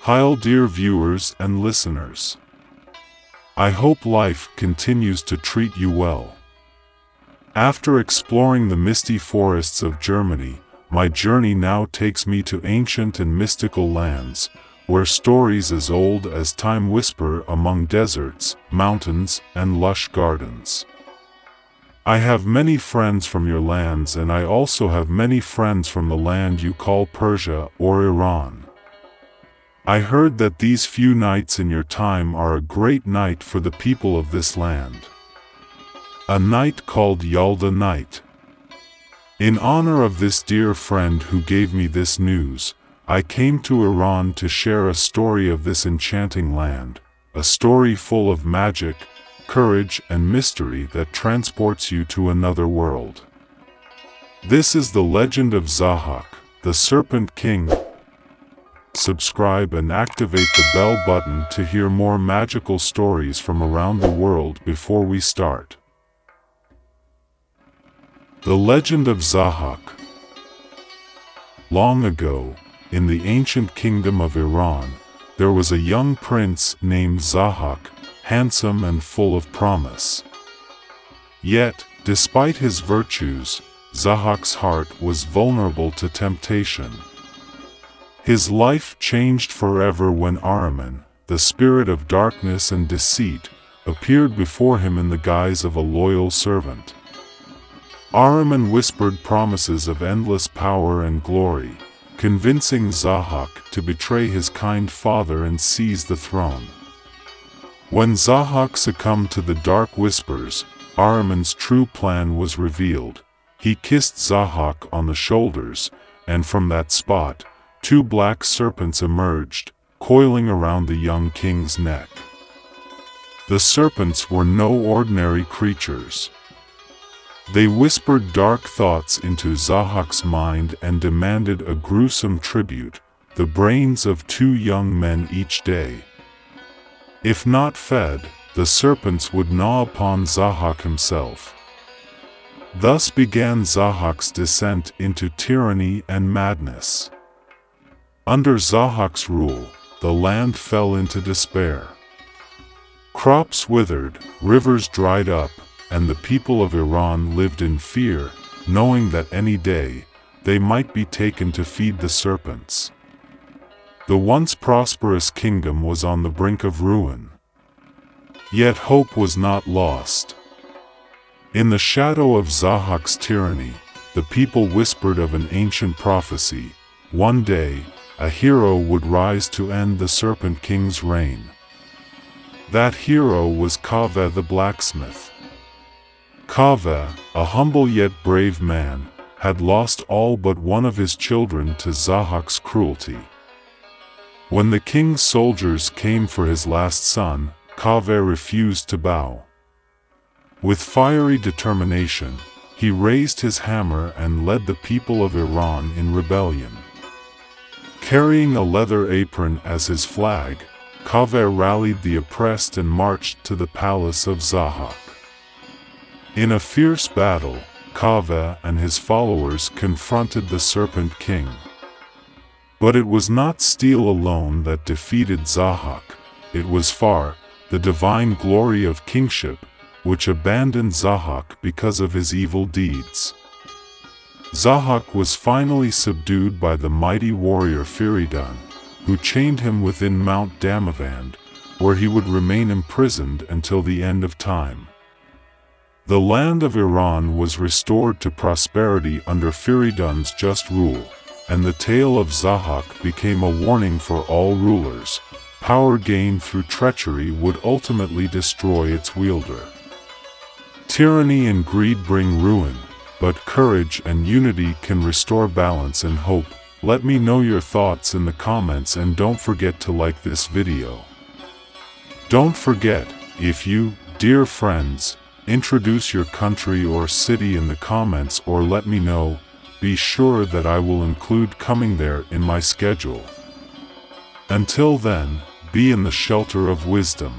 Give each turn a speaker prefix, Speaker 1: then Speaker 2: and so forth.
Speaker 1: Hi, dear viewers and listeners. I hope life continues to treat you well. After exploring the misty forests of Germany, my journey now takes me to ancient and mystical lands, where stories as old as time whisper among deserts, mountains, and lush gardens. I have many friends from your lands, and I also have many friends from the land you call Persia or Iran. I heard that these few nights in your time are a great night for the people of this land. A night called Yalda Night. In honor of this dear friend who gave me this news, I came to Iran to share a story of this enchanting land, a story full of magic, courage, and mystery that transports you to another world. This is the legend of Zahak, the Serpent King. Subscribe and activate the bell button to hear more magical stories from around the world before we start. The Legend of Zahak. Long ago, in the ancient kingdom of Iran, there was a young prince named Zahak, handsome and full of promise. Yet, despite his virtues, Zahak's heart was vulnerable to temptation. His life changed forever when Ahriman, the spirit of darkness and deceit, appeared before him in the guise of a loyal servant. Ahriman whispered promises of endless power and glory, convincing Zahak to betray his kind father and seize the throne. When Zahak succumbed to the dark whispers, Ahriman's true plan was revealed. He kissed Zahak on the shoulders, and from that spot, two black serpents emerged, coiling around the young king's neck. The serpents were no ordinary creatures. They whispered dark thoughts into Zahak's mind and demanded a gruesome tribute, the brains of two young men each day. If not fed, the serpents would gnaw upon Zahak himself. Thus began Zahak's descent into tyranny and madness. Under Zahak's rule, the land fell into despair. Crops withered, rivers dried up, and the people of Iran lived in fear, knowing that any day, they might be taken to feed the serpents. The once prosperous kingdom was on the brink of ruin. Yet hope was not lost. In the shadow of Zahak's tyranny, the people whispered of an ancient prophecy. One day, a hero would rise to end the Serpent King's reign. That hero was Kaveh the blacksmith. Kaveh, a humble yet brave man, had lost all but one of his children to Zahak's cruelty. When the king's soldiers came for his last son, Kaveh refused to bow. With fiery determination, he raised his hammer and led the people of Iran in rebellion. Carrying a leather apron as his flag, Kaveh rallied the oppressed and marched to the palace of Zahak. In a fierce battle, Kaveh and his followers confronted the Serpent King. But it was not steel alone that defeated Zahak, it was the divine glory of kingship, which abandoned Zahak because of his evil deeds. Zahak was finally subdued by the mighty warrior Feridun, who chained him within Mount Damavand, where he would remain imprisoned until the end of time. The land of Iran was restored to prosperity under Feridun's just rule, and the tale of Zahak became a warning for all rulers. Power gained through treachery would ultimately destroy its wielder. Tyranny and greed bring ruin, but courage and unity can restore balance and hope. Let me know your thoughts in the comments, and don't forget to like this video. Don't forget, if you, dear friends, introduce your country or city in the comments or let me know, be sure that I will include coming there in my schedule. Until then, be in the shelter of wisdom.